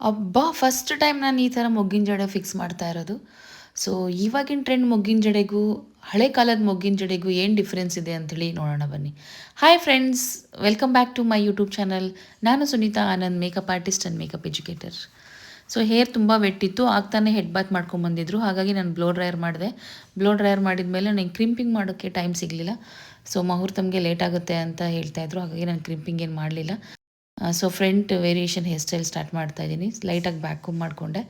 ಅಬ್ಬಾ! First time ನಾನು ಈ ಥರ ಮೊಗ್ಗಿನ ಜಡೆ ಫಿಕ್ಸ್ ಮಾಡ್ತಾ ಇರೋದು. ಸೊ ಇವಾಗಿನ ಟ್ರೆಂಡ್ ಮೊಗ್ಗಿನ ಜಡೆಗೂ, ಹಳೆ ಕಾಲದ ಮೊಗ್ಗಿನ ಜಡೆಗೂ ಏನು ಡಿಫ್ರೆನ್ಸ್ ಇದೆ ಅಂಥೇಳಿ ನೋಡೋಣ ಬನ್ನಿ. Hi friends, welcome back to my YouTube channel. ನಾನು Sunita Anand, makeup artist and makeup educator. So hair ತುಂಬ ವೆಟ್ಟಿತ್ತು, ಆಗ್ತಾನೆ ಹೆಡ್ ಬಾತ್ ಮಾಡ್ಕೊಂಬಂದಿದ್ರು. ಹಾಗಾಗಿ ನಾನು ಬ್ಲೋ ಡ್ರೈಯರ್ ಮಾಡಿದೆ. ಬ್ಲೋ ಡ್ರೈಯರ್ ಮಾಡಿದ ಮೇಲೆ ನನಗೆ ಕ್ರಿಂಪಿಂಗ್ ಮಾಡೋಕ್ಕೆ ಟೈಮ್ ಸಿಗಲಿಲ್ಲ. ಸೊ ಮುಹೂರ್ತಮ್ಗೆ ಲೇಟ್ ಆಗುತ್ತೆ ಅಂತ ಹೇಳ್ತಾಯಿದ್ರು. ಹಾಗಾಗಿ ನಾನು ಕ್ರಿಂಪಿಂಗ್ ಏನು ಮಾಡಲಿಲ್ಲ. So front variation hair style start ಮಾಡ್ತಾ ಇದ್ದೀನಿ. ಲೈಟಾಗಿ ಬ್ಯಾಕ್ ಕೂಮ್ ಮಾಡಿಕೊಂಡೆ.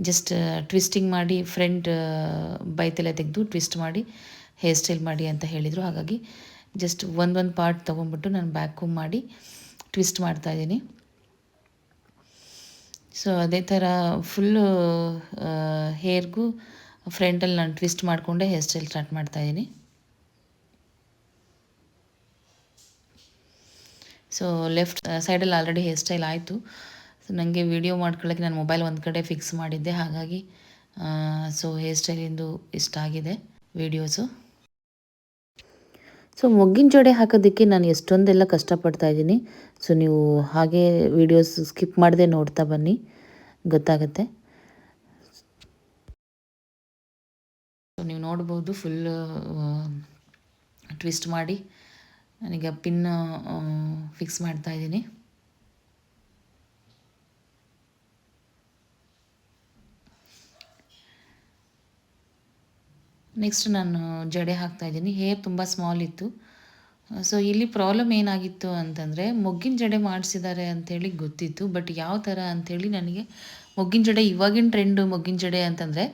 ಜಸ್ಟ್ ಟ್ವಿಸ್ಟಿಂಗ್ ಮಾಡಿ ಫ್ರಂಟ್ ಬೈತೆಲೆ ತೆಗೆದು ಟ್ವಿಸ್ಟ್ ಮಾಡಿ ಹೇರ್ ಸ್ಟೈಲ್ ಮಾಡಿ ಅಂತ ಹೇಳಿದರು. ಹಾಗಾಗಿ ಜಸ್ಟ್ ಒಂದೊಂದು ಪಾರ್ಟ್ ತೊಗೊಂಡ್ಬಿಟ್ಟು ನಾನು ಬ್ಯಾಕ್ ಕೂಮ್ ಮಾಡಿ ಟ್ವಿಸ್ಟ್ ಮಾಡ್ತಾಯಿದ್ದೀನಿ. ಸೊ ಅದೇ ಥರ ಫುಲ್ಲು ಹೇರ್ಗೂ ಫ್ರಂಟಲ್ಲಿ ನಾನು ಟ್ವಿಸ್ಟ್ ಮಾಡಿಕೊಂಡೆ ಹೇರ್ ಸ್ಟೈಲ್ ಸ್ಟಾರ್ಟ್ ಮಾಡ್ತಾಯಿದ್ದೀನಿ. ಸೊ ಲೆಫ್ಟ್ ಸೈಡಲ್ಲಿ ಆಲ್ರೆಡಿ ಹೇರ್ ಸ್ಟೈಲ್ ಆಯಿತು. ಸೊ ನನಗೆ ವಿಡಿಯೋ ಮಾಡ್ಕೊಳ್ಳೋಕ್ಕೆ ನಾನು ಮೊಬೈಲ್ ಒಂದು ಕಡೆ ಫಿಕ್ಸ್ ಮಾಡಿದ್ದೆ. ಹಾಗಾಗಿ ಸೊ ಹೇರ್ ಸ್ಟೈಲಿಂದು ಇಷ್ಟ ಆಗಿದೆ ವೀಡಿಯೋಸು. ಸೊ ಮೊಗ್ಗಿನ ಜಡೆ ಹಾಕೋದಕ್ಕೆ ನಾನು ಎಷ್ಟೊಂದೆಲ್ಲ ಕಷ್ಟಪಡ್ತಾ ಇದ್ದೀನಿ. ಸೊ ನೀವು ಹಾಗೆ ವೀಡಿಯೋಸ್ ಸ್ಕಿಪ್ ಮಾಡದೆ ನೋಡ್ತಾ ಬನ್ನಿ, ಗೊತ್ತಾಗುತ್ತೆ. ಸೊ ನೀವು ನೋಡ್ಬೋದು ಫುಲ್ಲು ಟ್ವಿಸ್ಟ್ ಮಾಡಿ ನಾನೀಗ ಪಿನ್ ಫಿಕ್ಸ್ ಮಾಡ್ತಾ ಇದ್ದೀನಿ. ನೆಕ್ಸ್ಟ್ ನಾನು ಜಡೆ ಹಾಕ್ತಾಯಿದ್ದೀನಿ. ಹೇರ್ ತುಂಬ ಸ್ಮಾಲ್ ಇತ್ತು. ಸೊ ಇಲ್ಲಿ ಪ್ರಾಬ್ಲಮ್ ಏನಾಗಿತ್ತು ಅಂತಂದರೆ, ಮೊಗ್ಗಿನ ಜಡೆ ಮಾಡಿಸಿದ್ದಾರೆ ಅಂಥೇಳಿ ಗೊತ್ತಿತ್ತು. ಬಟ್ ಯಾವ ಥರ ಅಂಥೇಳಿ ನನಗೆ ಮೊಗ್ಗಿನ ಜಡೆ, ಇವಾಗಿನ ಟ್ರೆಂಡು ಮೊಗ್ಗಿನ ಜಡೆ ಅಂತಂದರೆ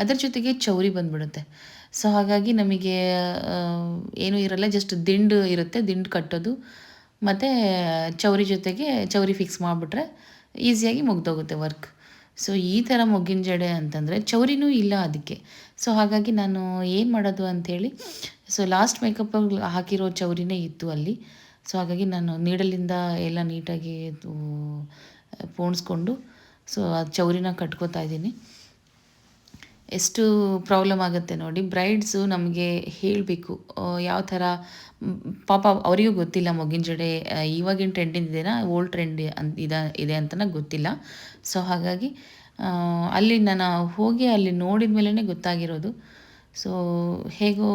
ಅದರ ಜೊತೆಗೆ ಚೌರಿ ಬಂದುಬಿಡುತ್ತೆ. ಸೊ ಹಾಗಾಗಿ ನಮಗೆ ಏನೂ ಇರಲ್ಲ, ಜಸ್ಟ್ ದಿಂಡು ಇರುತ್ತೆ, ದಿಂಡು ಕಟ್ಟೋದು ಮತ್ತು ಚೌರಿ ಜೊತೆಗೆ ಚೌರಿ ಫಿಕ್ಸ್ ಮಾಡಿಬಿಟ್ರೆ ಈಸಿಯಾಗಿ ಮುಗ್ದೋಗುತ್ತೆ ವರ್ಕ್. ಸೊ ಈ ಥರ ಮೊಗ್ಗಿನ ಜಡೆ ಅಂತಂದರೆ ಚೌರಿನೂ ಇಲ್ಲ ಅದಕ್ಕೆ. ಸೊ ಹಾಗಾಗಿ ನಾನು ಏನು ಮಾಡೋದು ಅಂಥೇಳಿ, ಸೊ ಲಾಸ್ಟ್ ಮೇಕಪ್ಪಲ್ಲಿ ಹಾಕಿರೋ ಚೌರಿನೇ ಇತ್ತು ಅಲ್ಲಿ. ಸೊ ಹಾಗಾಗಿ ನಾನು ನೀಡಲಿಂದ ಎಲ್ಲ ನೀಟಾಗಿ ಪೋಣಿಸ್ಕೊಂಡು ಸೊ ಆ ಚೌರಿನ ಕಟ್ಕೋತಾ ಇದ್ದೀನಿ. ಎಷ್ಟು ಪ್ರಾಬ್ಲಮ್ ಆಗುತ್ತೆ ನೋಡಿ. ಬ್ರೈಡ್ಸು ನಮಗೆ ಹೇಳಬೇಕು ಯಾವ ಥರ, ಪಾಪ ಅವರಿಗೂ ಗೊತ್ತಿಲ್ಲ ಮೊಗ್ಗಿನ ಜಡೆ ಇವಾಗಿನ ಟ್ರೆಂಡಿಂದ ಇದೆನಾ ಓಲ್ಡ್ ಟ್ರೆಂಡ್ ಇದೆ ಅಂತಲೇ ಗೊತ್ತಿಲ್ಲ. ಸೊ ಹಾಗಾಗಿ ಅಲ್ಲಿ ನಾನು ಹೋಗಿ ಅಲ್ಲಿ ನೋಡಿದ ಮೇಲೇ ಗೊತ್ತಾಗಿರೋದು. ಸೊ ಹೇಗೋ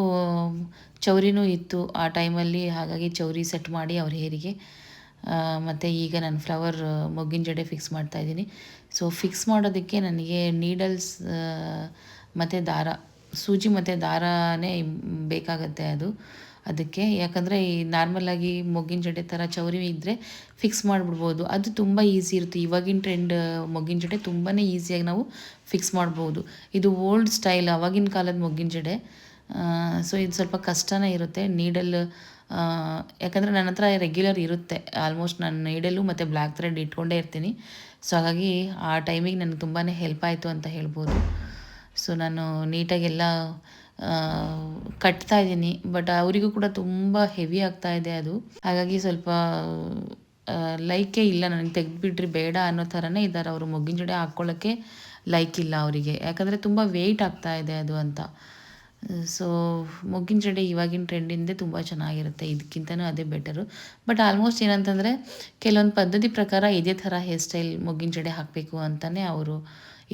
ಚೌರಿನೂ ಇತ್ತು ಆ ಟೈಮಲ್ಲಿ, ಹಾಗಾಗಿ ಚೌರಿ ಸೆಟ್ ಮಾಡಿ ಅವ್ರ ಹೇರಿಗೆ ಮತ್ತು ಈಗ ನಾನು ಫ್ಲವರ್ ಮೊಗ್ಗಿನ ಜಡೆ ಫಿಕ್ಸ್ ಮಾಡ್ತಾಯಿದ್ದೀನಿ. ಸೊ ಫಿಕ್ಸ್ ಮಾಡೋದಕ್ಕೆ ನನಗೆ ನೀಡಲ್ಸ್ ಮತ್ತು ದಾರ, ಸೂಜಿ ಮತ್ತು ದಾರನೇ ಬೇಕಾಗತ್ತೆ ಅದಕ್ಕೆ. ಯಾಕಂದರೆ ಈ ನಾರ್ಮಲಾಗಿ ಮೊಗ್ಗಿನ ಜಡೆ ಥರ ಚೌರಿ ಇದ್ದರೆ ಫಿಕ್ಸ್ ಮಾಡಿಬಿಡ್ಬೋದು, ಅದು ತುಂಬ ಈಸಿ ಇರುತ್ತೆ. ಇವಾಗಿನ ಟ್ರೆಂಡ್ ಮೊಗ್ಗಿನ ಜಡೆ ತುಂಬಾ ಈಸಿಯಾಗಿ ನಾವು ಫಿಕ್ಸ್ ಮಾಡ್ಬೋದು. ಇದು ಓಲ್ಡ್ ಸ್ಟೈಲ್, ಆವಾಗಿನ ಕಾಲದ ಮೊಗ್ಗಿನ ಜಡೆ. ಸೊ ಇದು ಸ್ವಲ್ಪ ಕಷ್ಟನೇ ಇರುತ್ತೆ. ನೀಡಲ್ ಯಾಕಂದರೆ ನನ್ನ ಹತ್ರ ರೆಗ್ಯುಲರ್ ಇರುತ್ತೆ, ಆಲ್ಮೋಸ್ಟ್ ನಾನು ನೀಡಲು ಮತ್ತು ಬ್ಲ್ಯಾಕ್ ಥ್ರೆಡ್ ಇಟ್ಕೊಂಡೇ ಇರ್ತೀನಿ. ಸೊ ಹಾಗಾಗಿ ಆ ಟೈಮಿಗೆ ನನಗೆ ತುಂಬಾ ಹೆಲ್ಪ್ ಆಯಿತು ಅಂತ ಹೇಳ್ಬೋದು. ಸೊ ನಾನು ನೀಟಾಗೆಲ್ಲ ಕಟ್ತಾ ಇದ್ದೀನಿ. ಬಟ್ ಅವರಿಗೂ ಕೂಡ ತುಂಬ ಹೆವಿ ಆಗ್ತಾ ಇದೆ ಅದು. ಹಾಗಾಗಿ ಸ್ವಲ್ಪ ಲೈಕೇ ಇಲ್ಲ, ನನಗೆ ತೆಗೆದುಬಿಟ್ರಿ ಬೇಡ ಅನ್ನೋ ಥರನೇ ಇದ್ದಾರೆ ಅವರು. ಮೊಗ್ಗಿನ ಜಡೆ ಹಾಕ್ಕೊಳ್ಳೋಕ್ಕೆ ಲೈಕ್ ಇಲ್ಲ ಅವರಿಗೆ, ಯಾಕಂದರೆ ತುಂಬ ವೆಯ್ಟ್ ಆಗ್ತಾ ಇದೆ ಅದು ಅಂತ. ಸೊ ಮೊಗ್ಗಿನ ಜಡೆ ಇವಾಗಿನ ಟ್ರೆಂಡಿಂದೇ ತುಂಬ ಚೆನ್ನಾಗಿರುತ್ತೆ, ಇದಕ್ಕಿಂತನೂ ಅದೇ ಬೆಟರು. ಬಟ್ ಆಲ್ಮೋಸ್ಟ್ ಏನಂತಂದರೆ ಕೆಲವೊಂದು ಪದ್ಧತಿ ಪ್ರಕಾರ ಇದೇ ಥರ ಹೇರ್ ಸ್ಟೈಲ್ ಮೊಗ್ಗಿನ ಜಡೆ ಹಾಕಬೇಕು ಅಂತಲೇ ಅವರು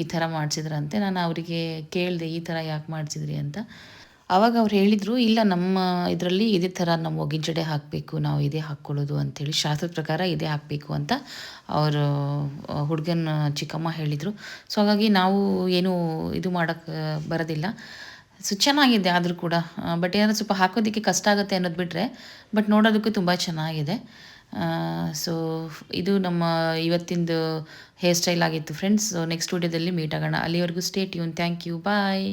ಈ ಥರ ಮಾಡಿಸಿದ್ರಂತೆ. ನಾನು ಅವರಿಗೆ ಕೇಳಿದೆ ಈ ಥರ ಯಾಕೆ ಮಾಡಿಸಿದ್ರಿ ಅಂತ. ಆವಾಗ ಅವ್ರು ಹೇಳಿದರು, ಇಲ್ಲ ನಮ್ಮ ಇದರಲ್ಲಿ ಇದೇ ಥರ ನಾವು ಮೊಗ್ಗಿನ ಜಡೆ ಹಾಕಬೇಕು, ನಾವು ಇದೇ ಹಾಕ್ಕೊಳ್ಳೋದು ಅಂಥೇಳಿ, ಶಾಸ್ತ್ರದ ಪ್ರಕಾರ ಇದೇ ಹಾಕಬೇಕು ಅಂತ ಅವರು ಹುಡುಗನ ಚಿಕ್ಕಮ್ಮ ಹೇಳಿದರು. ಸೊ ಹಾಗಾಗಿ ನಾವು ಏನೂ ಇದು ಮಾಡೋಕ್ಕೆ ಬರೋದಿಲ್ಲ. ಸೊ ಚೆನ್ನಾಗಿದೆ ಆದರೂ ಕೂಡ, ಬಟ್ ಏನಾದರೂ ಸ್ವಲ್ಪ ಹಾಕೋದಕ್ಕೆ ಕಷ್ಟ ಆಗುತ್ತೆ ಅನ್ನೋದು ಬಿಟ್ಟರೆ, ಬಟ್ ನೋಡೋದಕ್ಕೂ ತುಂಬ ಚೆನ್ನಾಗಿದೆ. ಸೊ ಇದು ನಮ್ಮ ಇವತ್ತಿಂದು ಹೇರ್ ಸ್ಟೈಲ್ ಆಗಿತ್ತು ಫ್ರೆಂಡ್ಸ್. ಸೊ ನೆಕ್ಸ್ಟ್ ವೀಡಿಯೋದಲ್ಲಿ ಮೀಟ್ ಆಗೋಣ. ಅಲ್ಲಿವರೆಗೂ stay tune. Thank you, bye.